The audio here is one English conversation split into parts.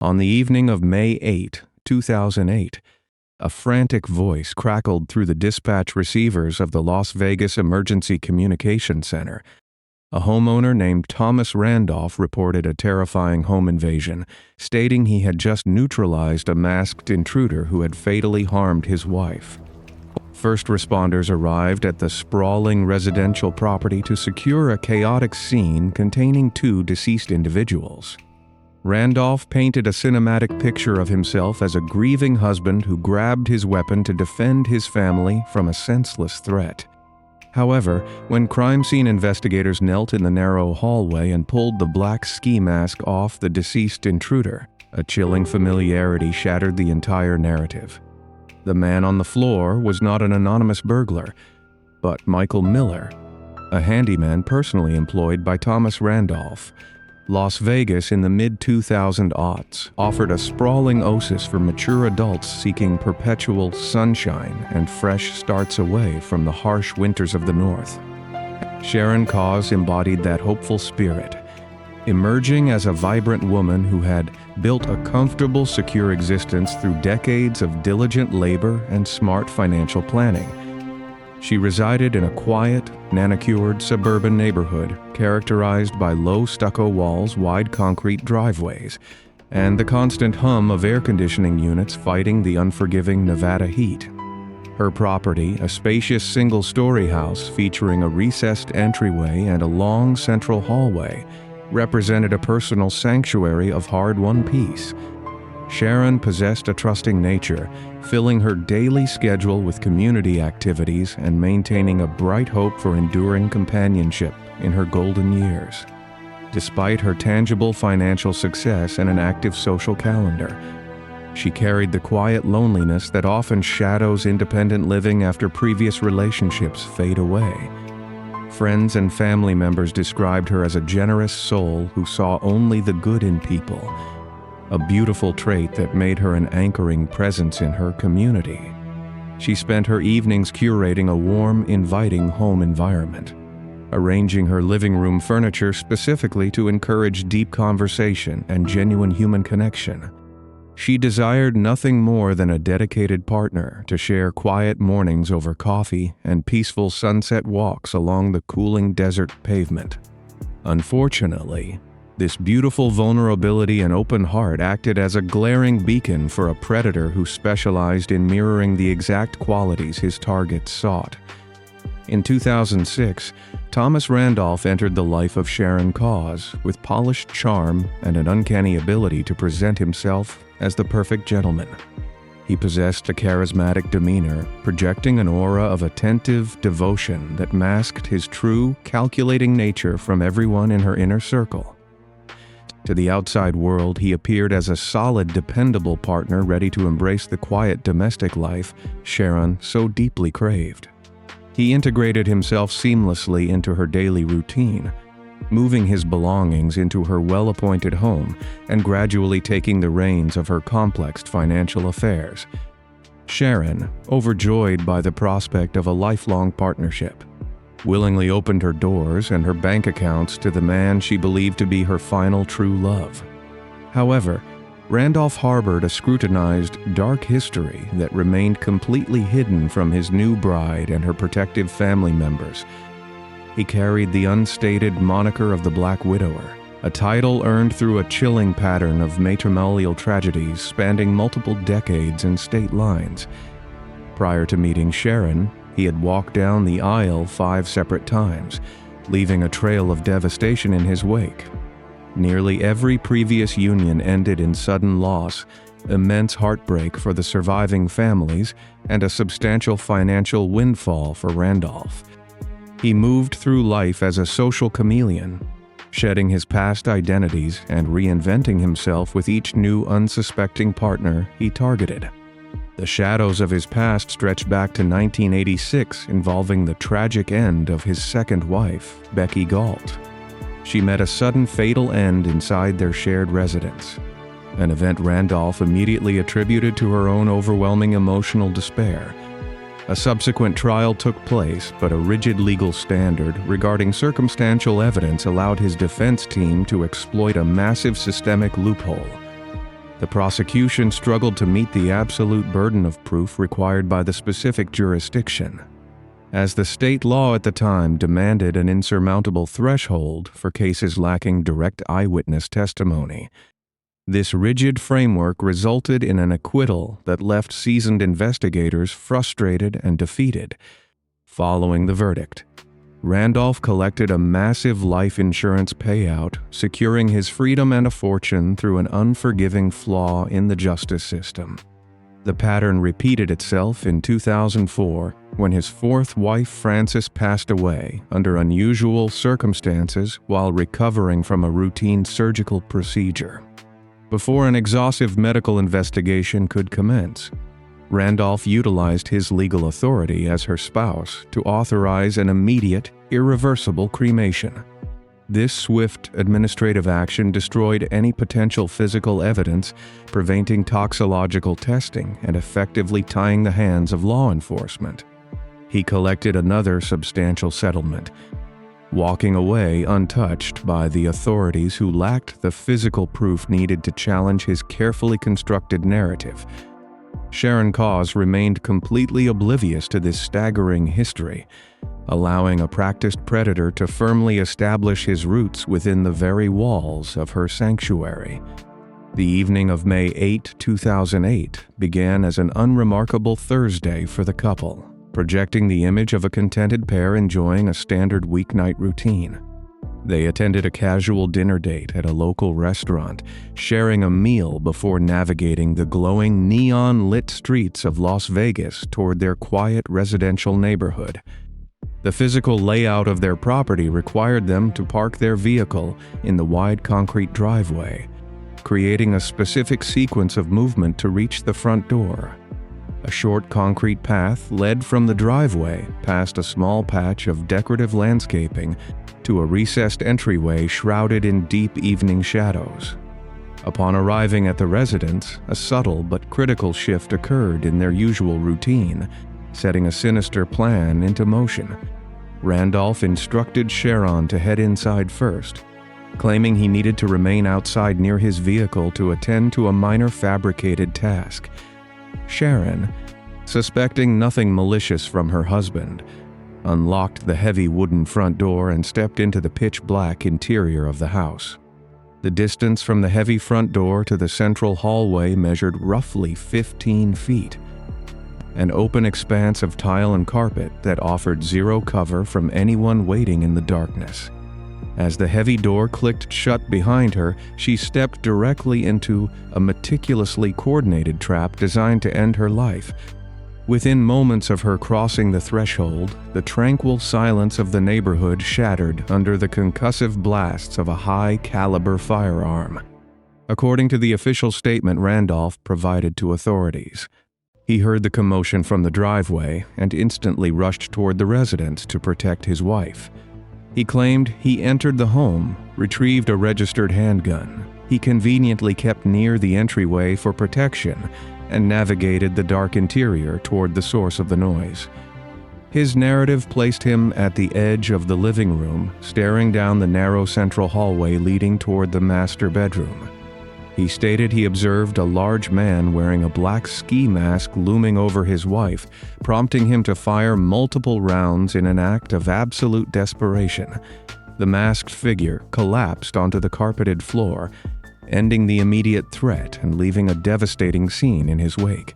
On the evening of May 8, 2008, a frantic voice crackled through the dispatch receivers of the Las Vegas Emergency Communication Center. A homeowner named Thomas Randolph reported a terrifying home invasion, stating he had just neutralized a masked intruder who had fatally harmed his wife. First responders arrived at the sprawling residential property to secure a chaotic scene containing two deceased individuals. Randolph painted a cinematic picture of himself as a grieving husband who grabbed his weapon to defend his family from a senseless threat. However, when crime scene investigators knelt in the narrow hallway and pulled the black ski mask off the deceased intruder, a chilling familiarity shattered the entire narrative. The man on the floor was not an anonymous burglar, but Michael Miller, a handyman personally employed by Thomas Randolph. Las Vegas in the mid-2000s offered a sprawling oasis for mature adults seeking perpetual sunshine and fresh starts away from the harsh winters of the North. Sharon Cause embodied that hopeful spirit, emerging as a vibrant woman who had built a comfortable, secure existence through decades of diligent labor and smart financial planning. She resided in a quiet, manicured suburban neighborhood characterized by low stucco walls, wide concrete driveways, and the constant hum of air conditioning units fighting the unforgiving Nevada heat. Her property, a spacious single-story house featuring a recessed entryway and a long central hallway, represented a personal sanctuary of hard-won peace. Sharon possessed a trusting nature, filling her daily schedule with community activities and maintaining a bright hope for enduring companionship in her golden years. Despite her tangible financial success and an active social calendar, she carried the quiet loneliness that often shadows independent living after previous relationships fade away. Friends and family members described her as a generous soul who saw only the good in people, a beautiful trait that made her an anchoring presence in her community. She spent her evenings curating a warm, inviting home environment, arranging her living room furniture specifically to encourage deep conversation and genuine human connection. She desired nothing more than a dedicated partner to share quiet mornings over coffee and peaceful sunset walks along the cooling desert pavement. Unfortunately, this beautiful vulnerability and open heart acted as a glaring beacon for a predator who specialized in mirroring the exact qualities his targets sought. In 2006, Thomas Randolph entered the life of Sharon Cause with polished charm and an uncanny ability to present himself as the perfect gentleman. He possessed a charismatic demeanor, projecting an aura of attentive devotion that masked his true, calculating nature from everyone in her inner circle. To the outside world, he appeared as a solid, dependable partner ready to embrace the quiet domestic life Sharon so deeply craved. He integrated himself seamlessly into her daily routine, moving his belongings into her well-appointed home and gradually taking the reins of her complex financial affairs. Sharon, overjoyed by the prospect of a lifelong partnership, willingly opened her doors and her bank accounts to the man she believed to be her final true love. However, Randolph harbored a scrutinized, dark history that remained completely hidden from his new bride and her protective family members. He carried the unstated moniker of the Black Widower, a title earned through a chilling pattern of matrimonial tragedies spanning multiple decades and state lines. Prior to meeting Sharon, he had walked down the aisle 5 separate times, leaving a trail of devastation in his wake. Nearly every previous union ended in sudden loss, immense heartbreak for the surviving families, and a substantial financial windfall for Randolph. He moved through life as a social chameleon, shedding his past identities and reinventing himself with each new unsuspecting partner he targeted. The shadows of his past stretch back to 1986, involving the tragic end of his second wife, Becky Galt. She met a sudden fatal end inside their shared residence, an event Randolph immediately attributed to her own overwhelming emotional despair. A subsequent trial took place, but a rigid legal standard regarding circumstantial evidence allowed his defense team to exploit a massive systemic loophole. The prosecution struggled to meet the absolute burden of proof required by the specific jurisdiction, as the state law at the time demanded an insurmountable threshold for cases lacking direct eyewitness testimony. This rigid framework resulted in an acquittal that left seasoned investigators frustrated and defeated. Following the verdict, Randolph collected a massive life insurance payout, securing his freedom and a fortune through an unforgiving flaw in the justice system. The pattern repeated itself in 2004 when his fourth wife Frances passed away under unusual circumstances while recovering from a routine surgical procedure. Before an exhaustive medical investigation could commence, Randolph utilized his legal authority as her spouse to authorize an immediate, irreversible cremation. This swift administrative action destroyed any potential physical evidence, preventing toxicological testing and effectively tying the hands of law enforcement. He collected another substantial settlement, walking away untouched by the authorities who lacked the physical proof needed to challenge his carefully constructed narrative. Sharon Cause remained completely oblivious to this staggering history, allowing a practiced predator to firmly establish his roots within the very walls of her sanctuary. The evening of May 8, 2008 began as an unremarkable Thursday for the couple, projecting the image of a contented pair enjoying a standard weeknight routine. They attended a casual dinner date at a local restaurant, sharing a meal before navigating the glowing neon-lit streets of Las Vegas toward their quiet residential neighborhood. The physical layout of their property required them to park their vehicle in the wide concrete driveway, creating a specific sequence of movement to reach the front door. A short concrete path led from the driveway past a small patch of decorative landscaping to a recessed entryway shrouded in deep evening shadows. Upon arriving at the residence, a subtle but critical shift occurred in their usual routine, setting a sinister plan into motion. Randolph instructed Sharon to head inside first, claiming he needed to remain outside near his vehicle to attend to a minor fabricated task. Sharon, suspecting nothing malicious from her husband, unlocked the heavy wooden front door and stepped into the pitch-black interior of the house. The distance from the heavy front door to the central hallway measured roughly 15 feet, an open expanse of tile and carpet that offered zero cover from anyone waiting in the darkness. As the heavy door clicked shut behind her, she stepped directly into a meticulously coordinated trap designed to end her life. Within moments of her crossing the threshold, the tranquil silence of the neighborhood shattered under the concussive blasts of a high-caliber firearm. According to the official statement Randolph provided to authorities, he heard the commotion from the driveway and instantly rushed toward the residence to protect his wife. He claimed he entered the home, retrieved a registered handgun. He conveniently kept near the entryway for protection and navigated the dark interior toward the source of the noise. His narrative placed him at the edge of the living room, staring down the narrow central hallway leading toward the master bedroom. He stated he observed a large man wearing a black ski mask looming over his wife, prompting him to fire multiple rounds in an act of absolute desperation. The masked figure collapsed onto the carpeted floor, ending the immediate threat and leaving a devastating scene in his wake.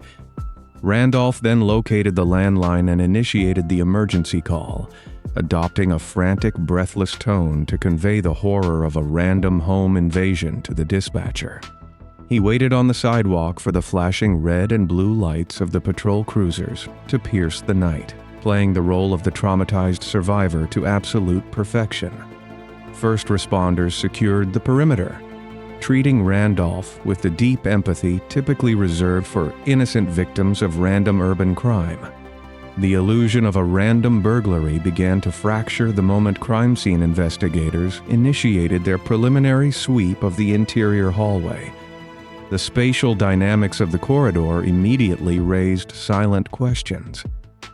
Randolph then located the landline and initiated the emergency call, adopting a frantic, breathless tone to convey the horror of a random home invasion to the dispatcher. He waited on the sidewalk for the flashing red and blue lights of the patrol cruisers to pierce the night, playing the role of the traumatized survivor to absolute perfection. First responders secured the perimeter, treating Randolph with the deep empathy typically reserved for innocent victims of random urban crime. The illusion of a random burglary began to fracture the moment crime scene investigators initiated their preliminary sweep of the interior hallway. The spatial dynamics of the corridor immediately raised silent questions,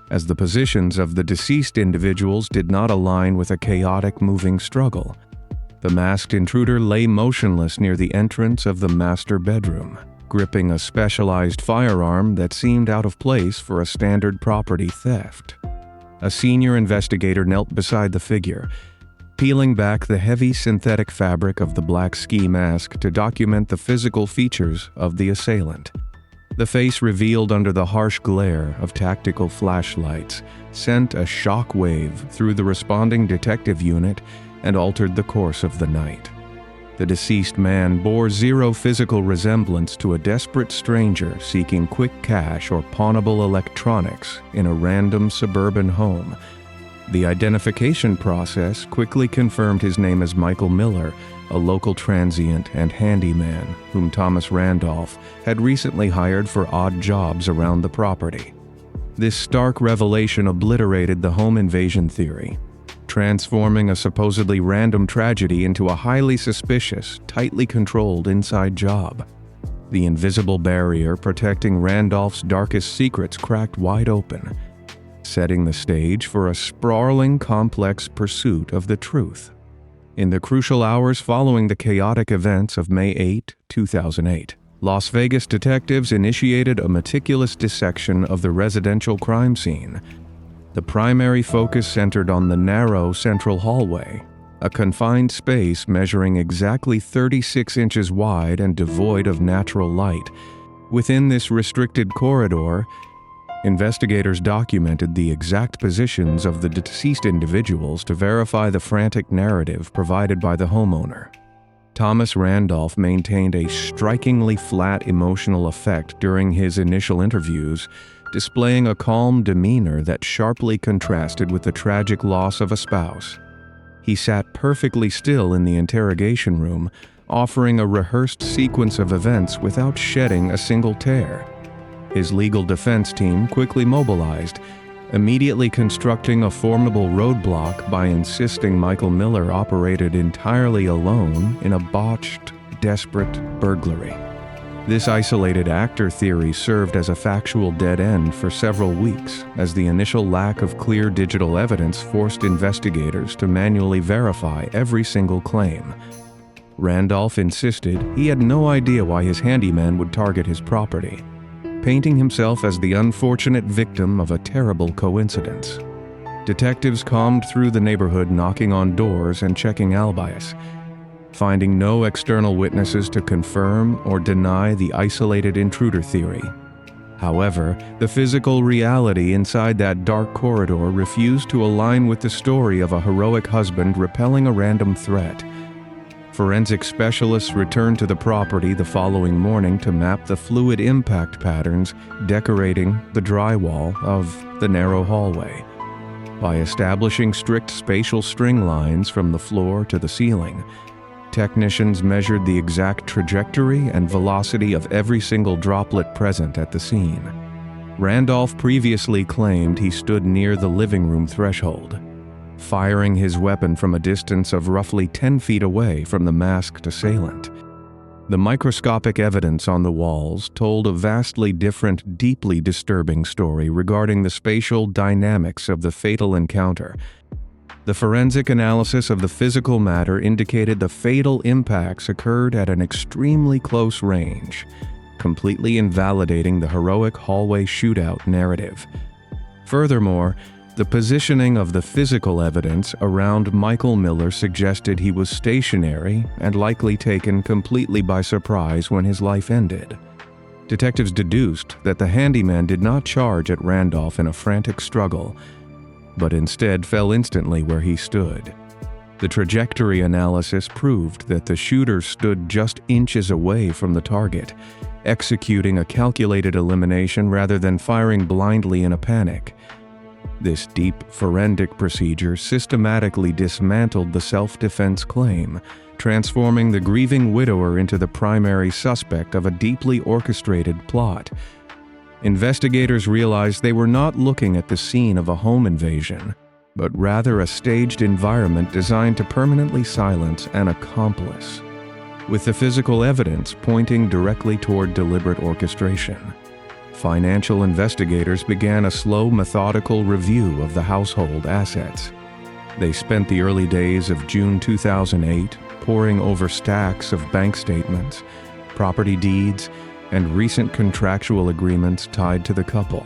as the positions of the deceased individuals did not align with a chaotic moving struggle. The masked intruder lay motionless near the entrance of the master bedroom, gripping a specialized firearm that seemed out of place for a standard property theft. A senior investigator knelt beside the figure, peeling back the heavy synthetic fabric of the black ski mask to document the physical features of the assailant. The face revealed under the harsh glare of tactical flashlights sent a shock wave through the responding detective unit and altered the course of the night. The deceased man bore zero physical resemblance to a desperate stranger seeking quick cash or pawnable electronics in a random suburban home. The identification process quickly confirmed his name as Michael Miller, a local transient and handyman whom Thomas Randolph had recently hired for odd jobs around the property. This stark revelation obliterated the home invasion theory, transforming a supposedly random tragedy into a highly suspicious, tightly controlled inside job. The invisible barrier protecting Randolph's darkest secrets cracked wide open, setting the stage for a sprawling, complex pursuit of the truth. In the crucial hours following the chaotic events of May 8, 2008, Las Vegas detectives initiated a meticulous dissection of the residential crime scene. The primary focus centered on the narrow central hallway, a confined space measuring exactly 36 inches wide and devoid of natural light. Within this restricted corridor, investigators documented the exact positions of the deceased individuals to verify the frantic narrative provided by the homeowner. Thomas Randolph maintained a strikingly flat emotional effect during his initial interviews, displaying a calm demeanor that sharply contrasted with the tragic loss of a spouse. He sat perfectly still in the interrogation room, offering a rehearsed sequence of events without shedding a single tear. His legal defense team quickly mobilized, immediately constructing a formidable roadblock by insisting Michael Miller operated entirely alone in a botched, desperate burglary. This isolated actor theory served as a factual dead end for several weeks, as the initial lack of clear digital evidence forced investigators to manually verify every single claim. Randolph insisted he had no idea why his handyman would target his property, painting himself as the unfortunate victim of a terrible coincidence. Detectives combed through the neighborhood, knocking on doors and checking alibis, finding no external witnesses to confirm or deny the isolated intruder theory. However, the physical reality inside that dark corridor refused to align with the story of a heroic husband repelling a random threat. Forensic specialists returned to the property the following morning to map the fluid impact patterns decorating the drywall of the narrow hallway. By establishing strict spatial string lines from the floor to the ceiling, technicians measured the exact trajectory and velocity of every single droplet present at the scene. Randolph previously claimed he stood near the living room threshold, firing his weapon from a distance of roughly 10 feet away from the masked assailant. The microscopic evidence on the walls told a vastly different, deeply disturbing story regarding the spatial dynamics of the fatal encounter. The forensic analysis of the physical matter indicated the fatal impacts occurred at an extremely close range, completely invalidating the heroic hallway shootout narrative. Furthermore, the positioning of the physical evidence around Michael Miller suggested he was stationary and likely taken completely by surprise when his life ended. Detectives deduced that the handyman did not charge at Randolph in a frantic struggle, but instead fell instantly where he stood. The trajectory analysis proved that the shooter stood just inches away from the target, executing a calculated elimination rather than firing blindly in a panic. This deep forensic procedure systematically dismantled the self-defense claim, transforming the grieving widower into the primary suspect of a deeply orchestrated plot. Investigators realized they were not looking at the scene of a home invasion, but rather a staged environment designed to permanently silence an accomplice, with the physical evidence pointing directly toward deliberate orchestration. Financial investigators began a slow, methodical review of the household assets. They spent the early days of June 2008 poring over stacks of bank statements, property deeds, and recent contractual agreements tied to the couple.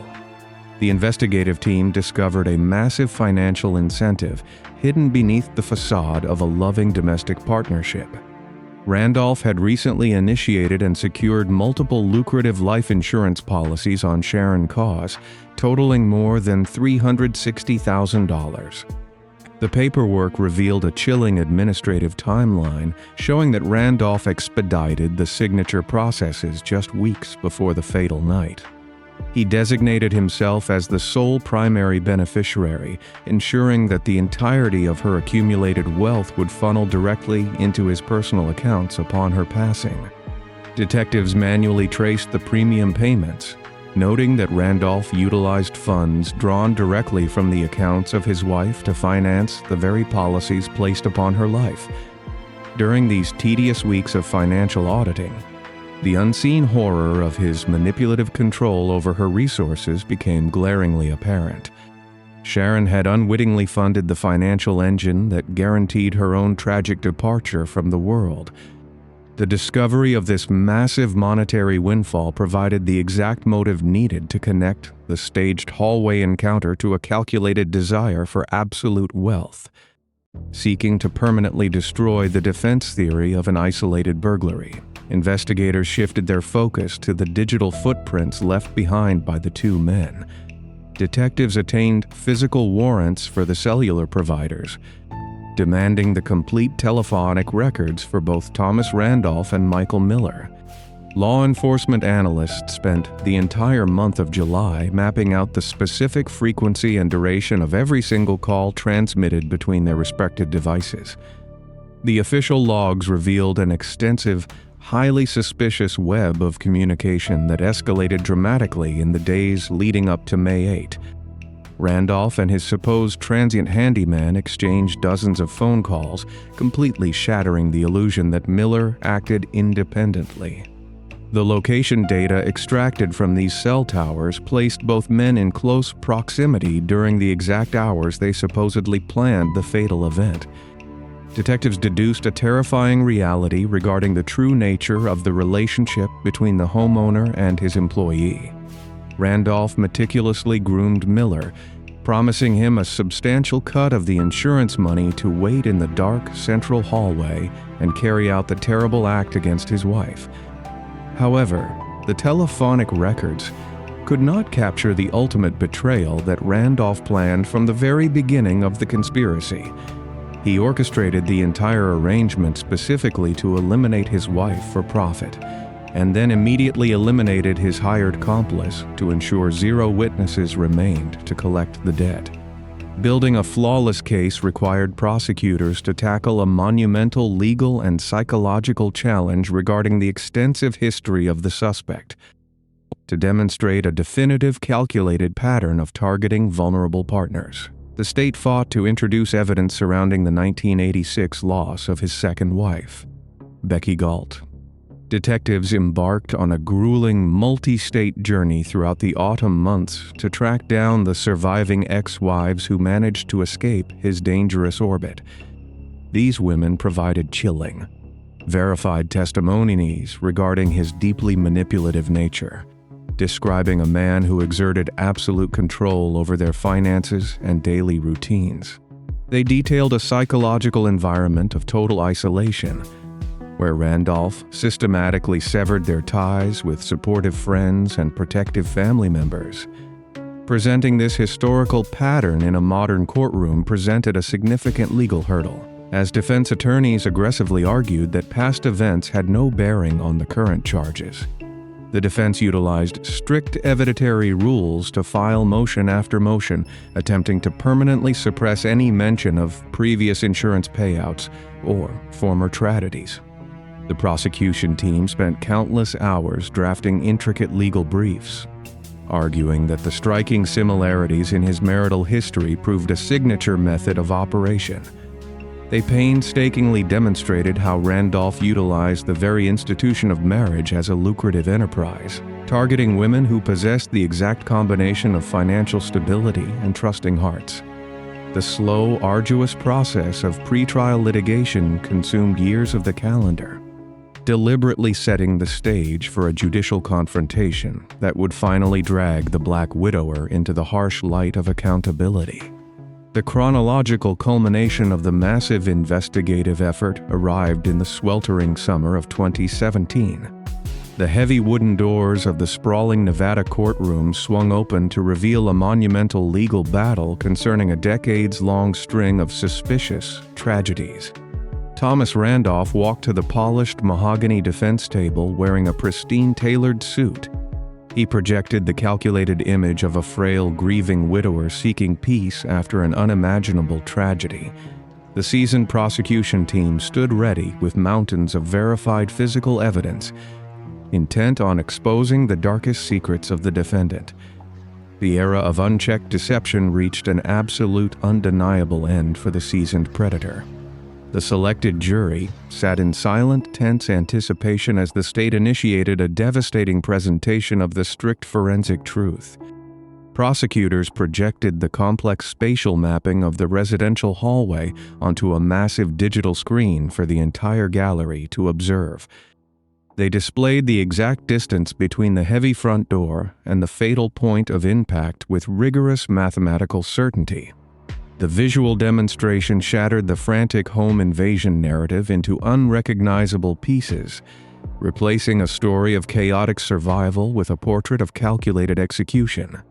The investigative team discovered a massive financial incentive hidden beneath the facade of a loving domestic partnership. Randolph had recently initiated and secured multiple lucrative life insurance policies on Sharon Cause, totaling more than $360,000. The paperwork revealed a chilling administrative timeline showing that Randolph expedited the signature processes just weeks before the fatal night. He designated himself as the sole primary beneficiary, ensuring that the entirety of her accumulated wealth would funnel directly into his personal accounts upon her passing. Detectives manually traced the premium payments, noting that Randolph utilized funds drawn directly from the accounts of his wife to finance the very policies placed upon her life. During these tedious weeks of financial auditing, the unseen horror of his manipulative control over her resources became glaringly apparent. Sharon had unwittingly funded the financial engine that guaranteed her own tragic departure from the world. The discovery of this massive monetary windfall provided the exact motive needed to connect the staged hallway encounter to a calculated desire for absolute wealth. Seeking to permanently destroy the defense theory of an isolated burglary, investigators shifted their focus to the digital footprints left behind by the two men. Detectives attained physical warrants for the cellular providers, demanding the complete telephonic records for both Thomas Randolph and Michael Miller. Law enforcement analysts spent the entire month of July mapping out the specific frequency and duration of every single call transmitted between their respective devices. The official logs revealed an extensive, highly suspicious web of communication that escalated dramatically in the days leading up to May 8. Randolph and his supposed transient handyman exchanged dozens of phone calls, completely shattering the illusion that Miller acted independently. The location data extracted from these cell towers placed both men in close proximity during the exact hours they supposedly planned the fatal event. Detectives deduced a terrifying reality regarding the true nature of the relationship between the homeowner and his employee. Randolph meticulously groomed Miller, promising him a substantial cut of the insurance money to wait in the dark central hallway and carry out the terrible act against his wife. However, the telephonic records could not capture the ultimate betrayal that Randolph planned from the very beginning of the conspiracy. He orchestrated the entire arrangement specifically to eliminate his wife for profit, and then immediately eliminated his hired accomplice to ensure zero witnesses remained to collect the debt. Building a flawless case required prosecutors to tackle a monumental legal and psychological challenge regarding the extensive history of the suspect, to demonstrate a definitive, calculated pattern of targeting vulnerable partners. The state fought to introduce evidence surrounding the 1986 loss of his second wife, Becky Galt. Detectives embarked on a grueling multi-state journey throughout the autumn months to track down the surviving ex-wives who managed to escape his dangerous orbit. These women provided chilling, verified testimonies regarding his deeply manipulative nature, describing a man who exerted absolute control over their finances and daily routines. They detailed a psychological environment of total isolation, where Randolph systematically severed their ties with supportive friends and protective family members. Presenting this historical pattern in a modern courtroom presented a significant legal hurdle, as defense attorneys aggressively argued that past events had no bearing on the current charges. The defense utilized strict evidentiary rules to file motion after motion, attempting to permanently suppress any mention of previous insurance payouts or former tragedies. The prosecution team spent countless hours drafting intricate legal briefs, arguing that the striking similarities in his marital history proved a signature method of operation. They painstakingly demonstrated how Randolph utilized the very institution of marriage as a lucrative enterprise, targeting women who possessed the exact combination of financial stability and trusting hearts. The slow, arduous process of pretrial litigation consumed years of the calendar. deliberately setting the stage for a judicial confrontation that would finally drag the Black Widower into the harsh light of accountability. The chronological culmination of the massive investigative effort arrived in the sweltering summer of 2017. The heavy wooden doors of the sprawling Nevada courtroom swung open to reveal a monumental legal battle concerning a decades-long string of suspicious tragedies. Thomas Randolph walked to the polished mahogany defense table wearing a pristine tailored suit. He projected the calculated image of a frail, grieving widower seeking peace after an unimaginable tragedy. The seasoned prosecution team stood ready with mountains of verified physical evidence, intent on exposing the darkest secrets of the defendant. The era of unchecked deception reached an absolute, undeniable end for the seasoned predator. The selected jury sat in silent, tense anticipation as the state initiated a devastating presentation of the strict forensic truth. Prosecutors projected the complex spatial mapping of the residential hallway onto a massive digital screen for the entire gallery to observe. They displayed the exact distance between the heavy front door and the fatal point of impact with rigorous mathematical certainty. The visual demonstration shattered the frantic home invasion narrative into unrecognizable pieces, replacing a story of chaotic survival with a portrait of calculated execution.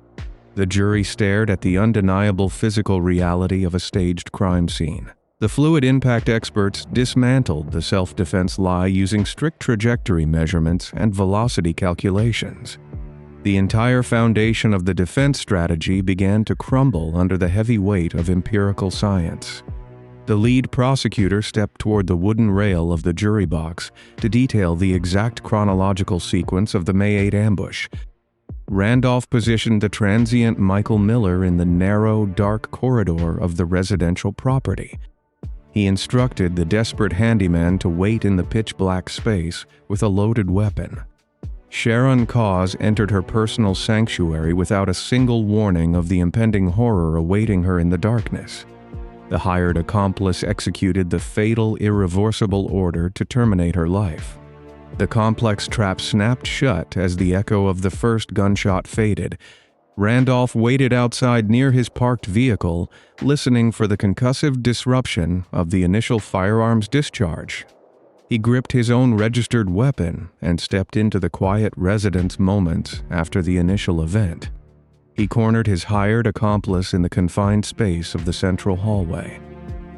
The jury stared at the undeniable physical reality of a staged crime scene. The fluid impact experts dismantled the self-defense lie using strict trajectory measurements and velocity calculations. The entire foundation of the defense strategy began to crumble under the heavy weight of empirical science. The lead prosecutor stepped toward the wooden rail of the jury box to detail the exact chronological sequence of the May 8 ambush. Randolph positioned the transient Michael Miller in the narrow, dark corridor of the residential property. He instructed the desperate handyman to wait in the pitch-black space with a loaded weapon. Sharon Cause entered her personal sanctuary without a single warning of the impending horror awaiting her in the darkness. The hired accomplice executed the fatal, irreversible order to terminate her life. The complex trap snapped shut as the echo of the first gunshot faded. Randolph waited outside near his parked vehicle, listening for the concussive disruption of the initial firearms discharge. He gripped his own registered weapon and stepped into the quiet residence moments after the initial event. He cornered his hired accomplice in the confined space of the central hallway.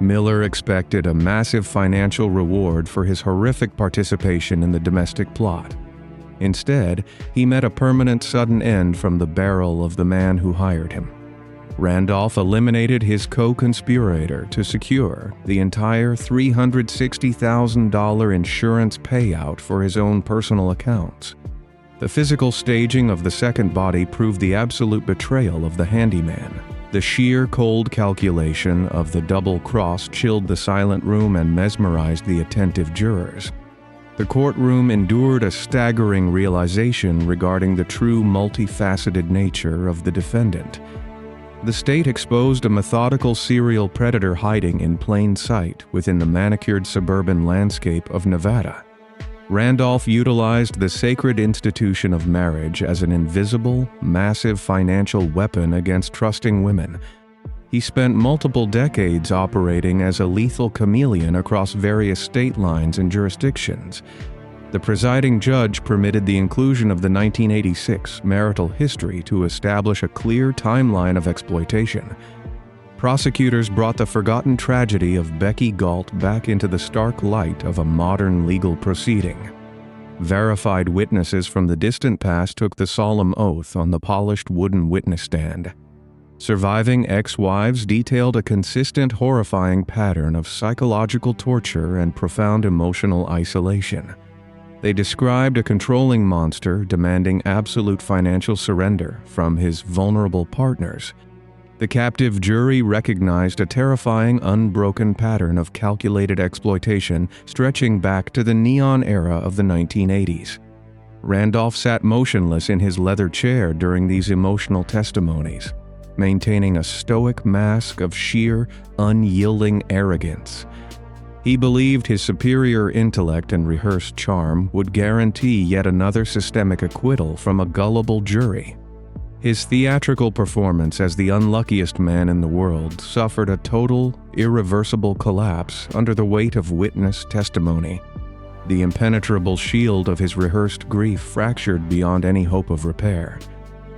Miller expected a massive financial reward for his horrific participation in the domestic plot. Instead, he met a permanent sudden end from the barrel of the man who hired him. Randolph eliminated his co-conspirator to secure the entire $360,000 insurance payout for his own personal accounts. The physical staging of the second body proved the absolute betrayal of the handyman. The sheer cold calculation of the double cross chilled the silent room and mesmerized the attentive jurors. The courtroom endured a staggering realization regarding the true multifaceted nature of the defendant. The state exposed a methodical serial predator hiding in plain sight within the manicured suburban landscape of Nevada. Randolph utilized the sacred institution of marriage as an invisible, massive financial weapon against trusting women. He spent multiple decades operating as a lethal chameleon across various state lines and jurisdictions. The presiding judge permitted the inclusion of the 1986 marital history to establish a clear timeline of exploitation. Prosecutors brought the forgotten tragedy of Becky Galt back into the stark light of a modern legal proceeding. Verified witnesses from the distant past took the solemn oath on the polished wooden witness stand. Surviving ex-wives detailed a consistent, horrifying pattern of psychological torture and profound emotional isolation. They described a controlling monster demanding absolute financial surrender from his vulnerable partners. The captive jury recognized a terrifying, unbroken pattern of calculated exploitation stretching back to the neon era of the 1980s. Randolph sat motionless in his leather chair during these emotional testimonies, maintaining a stoic mask of sheer, unyielding arrogance. He believed his superior intellect and rehearsed charm would guarantee yet another systemic acquittal from a gullible jury. His theatrical performance as the unluckiest man in the world suffered a total, irreversible collapse under the weight of witness testimony. The impenetrable shield of his rehearsed grief fractured beyond any hope of repair.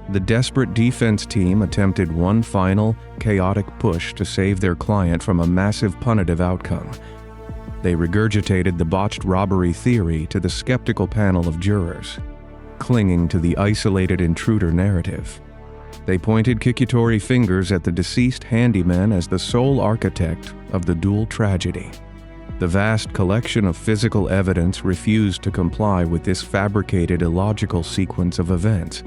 The desperate defense team attempted one final, chaotic push to save their client from a massive punitive outcome. They regurgitated the botched robbery theory to the skeptical panel of jurors, clinging to the isolated intruder narrative. They pointed accusatory fingers at the deceased handyman as the sole architect of the dual tragedy. The vast collection of physical evidence refused to comply with this fabricated illogical sequence of events.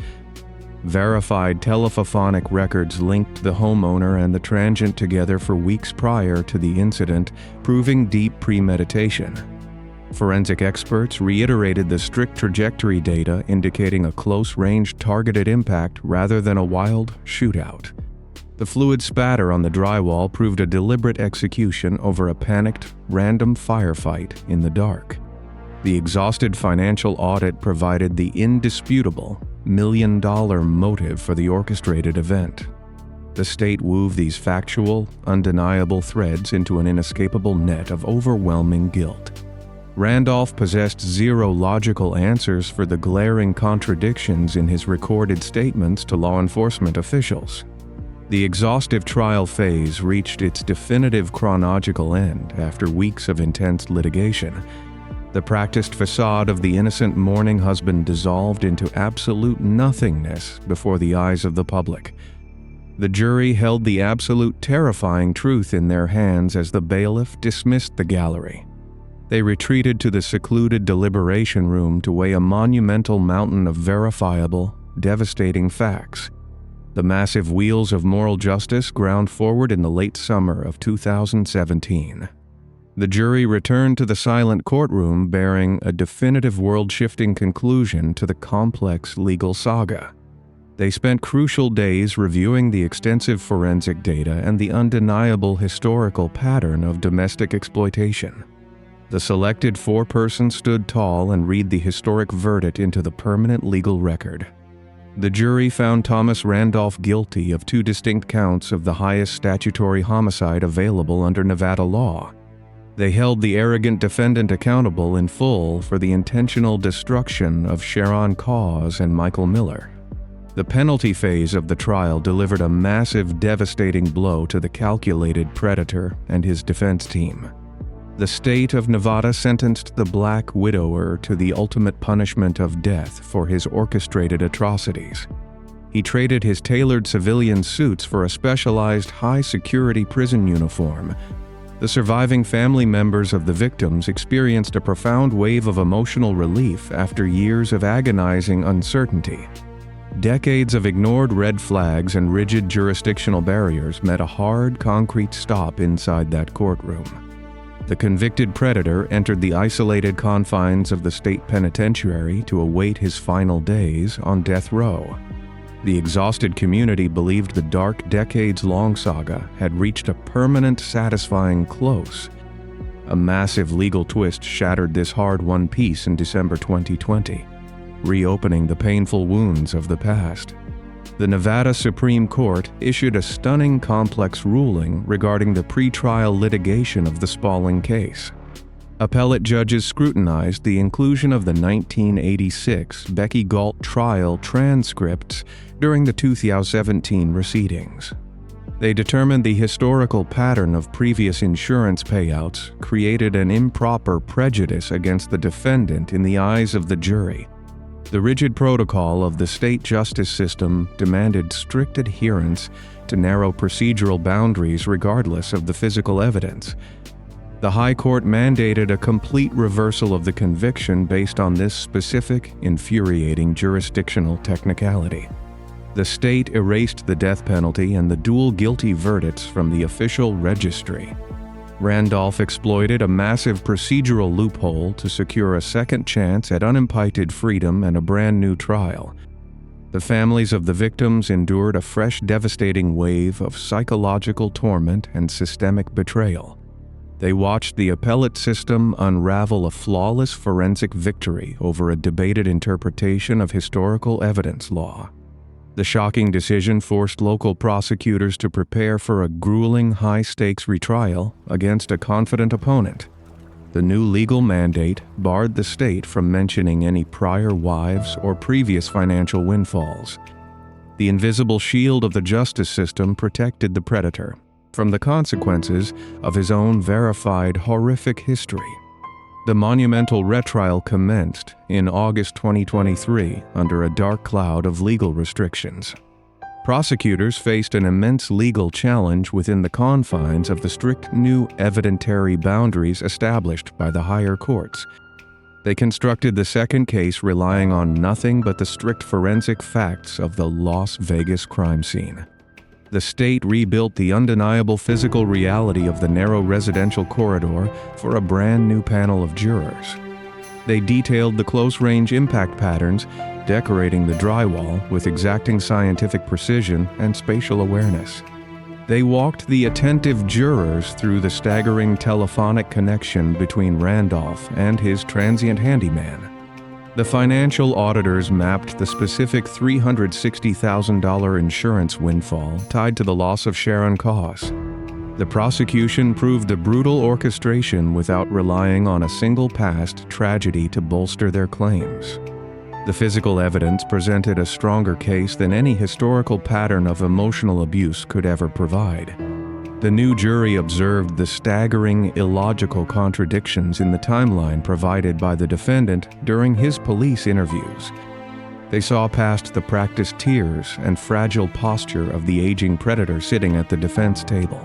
Verified telephonic records linked the homeowner and the transient together for weeks prior to the incident, proving deep premeditation. Forensic experts reiterated the strict trajectory data indicating a close-range targeted impact rather than a wild shootout. The fluid spatter on the drywall proved a deliberate execution over a panicked, random firefight in the dark. The exhausted financial audit provided the indisputable million-dollar motive for the orchestrated event. The state wove these factual, undeniable threads into an inescapable net of overwhelming guilt. Randolph possessed zero logical answers for the glaring contradictions in his recorded statements to law enforcement officials. The exhaustive trial phase reached its definitive chronological end after weeks of intense litigation. The practiced facade of the innocent mourning husband dissolved into absolute nothingness before the eyes of the public. The jury held the absolute terrifying truth in their hands as the bailiff dismissed the gallery. They retreated to the secluded deliberation room to weigh a monumental mountain of verifiable, devastating facts. The massive wheels of moral justice ground forward in the late summer of 2017. The jury returned to the silent courtroom bearing a definitive world-shifting conclusion to the complex legal saga. They spent crucial days reviewing the extensive forensic data and the undeniable historical pattern of domestic exploitation. The selected foreperson stood tall and read the historic verdict into the permanent legal record. The jury found Thomas Randolph guilty of 2 distinct counts of the highest statutory homicide available under Nevada law. They held the arrogant defendant accountable in full for the intentional destruction of Sharon Cause and Michael Miller. The penalty phase of the trial delivered a massive, devastating blow to the calculated predator and his defense team. The state of Nevada sentenced the Black Widower to the ultimate punishment of death for his orchestrated atrocities. He traded his tailored civilian suits for a specialized high-security prison uniform. The surviving family members of the victims experienced a profound wave of emotional relief after years of agonizing uncertainty. Decades of ignored red flags and rigid jurisdictional barriers met a hard, concrete stop inside that courtroom. The convicted predator entered the isolated confines of the state penitentiary to await his final days on death row. The exhausted community believed the dark, decades-long saga had reached a permanent, satisfying close. A massive legal twist shattered this hard-won peace in December 2020, reopening the painful wounds of the past. The Nevada Supreme Court issued a stunning, complex ruling regarding the pretrial litigation of the Spaulding case. Appellate judges scrutinized the inclusion of the 1986 Becky Galt trial transcripts during the 2017 proceedings. They determined the historical pattern of previous insurance payouts created an improper prejudice against the defendant in the eyes of the jury. The rigid protocol of the state justice system demanded strict adherence to narrow procedural boundaries regardless of the physical evidence. The High Court mandated a complete reversal of the conviction based on this specific, infuriating jurisdictional technicality. The state erased the death penalty and the dual guilty verdicts from the official registry. Randolph exploited a massive procedural loophole to secure a second chance at unimpeded freedom and a brand new trial. The families of the victims endured a fresh, devastating wave of psychological torment and systemic betrayal. They watched the appellate system unravel a flawless forensic victory over a debated interpretation of historical evidence law. The shocking decision forced local prosecutors to prepare for a grueling high-stakes retrial against a confident opponent. The new legal mandate barred the state from mentioning any prior wives or previous financial windfalls. The invisible shield of the justice system protected the predator from the consequences of his own verified horrific history. The monumental retrial commenced in August 2023 under a dark cloud of legal restrictions. Prosecutors faced an immense legal challenge within the confines of the strict new evidentiary boundaries established by the higher courts. They constructed the second case relying on nothing but the strict forensic facts of the Las Vegas crime scene. The state rebuilt the undeniable physical reality of the narrow residential corridor for a brand new panel of jurors. They detailed the close-range impact patterns, decorating the drywall with exacting scientific precision and spatial awareness. They walked the attentive jurors through the staggering telephonic connection between Randolph and his transient handyman. The financial auditors mapped the specific $360,000 insurance windfall tied to the loss of Sharon Koss. The prosecution proved a brutal orchestration without relying on a single past tragedy to bolster their claims. The physical evidence presented a stronger case than any historical pattern of emotional abuse could ever provide. The new jury observed the staggering, illogical contradictions in the timeline provided by the defendant during his police interviews. They saw past the practiced tears and fragile posture of the aging predator sitting at the defense table.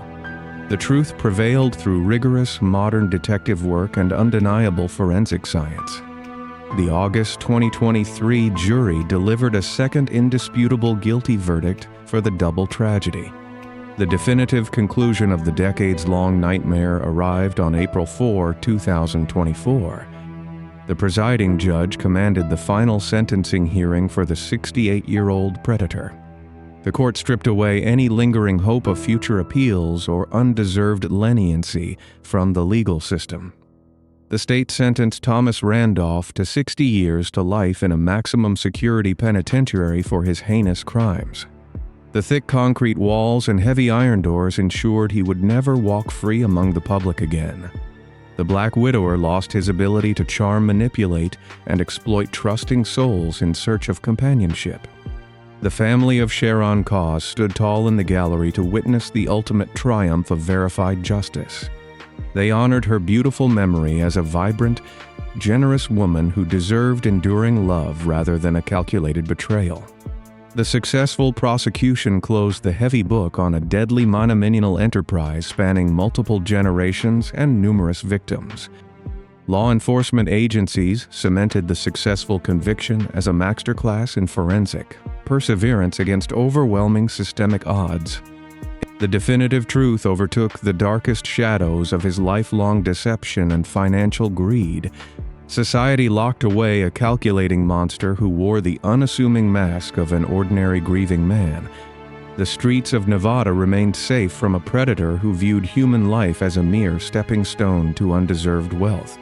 The truth prevailed through rigorous modern detective work and undeniable forensic science. The August 2023 jury delivered a second indisputable guilty verdict for the double tragedy. The definitive conclusion of the decades-long nightmare arrived on April 4, 2024. The presiding judge commanded the final sentencing hearing for the 68-year-old predator. The court stripped away any lingering hope of future appeals or undeserved leniency from the legal system. The state sentenced Thomas Randolph to 60 years to life in a maximum security penitentiary for his heinous crimes. The thick concrete walls and heavy iron doors ensured he would never walk free among the public again. The Black Widower lost his ability to charm, manipulate, and exploit trusting souls in search of companionship. The family of Sharon Koss stood tall in the gallery to witness the ultimate triumph of verified justice. They honored her beautiful memory as a vibrant, generous woman who deserved enduring love rather than a calculated betrayal. The successful prosecution closed the heavy book on a deadly monumental enterprise spanning multiple generations and numerous victims. Law enforcement agencies cemented the successful conviction as a masterclass in forensic perseverance against overwhelming systemic odds. The definitive truth overtook the darkest shadows of his lifelong deception and financial greed. Society locked away a calculating monster who wore the unassuming mask of an ordinary grieving man. The streets of Nevada remained safe from a predator who viewed human life as a mere stepping stone to undeserved wealth.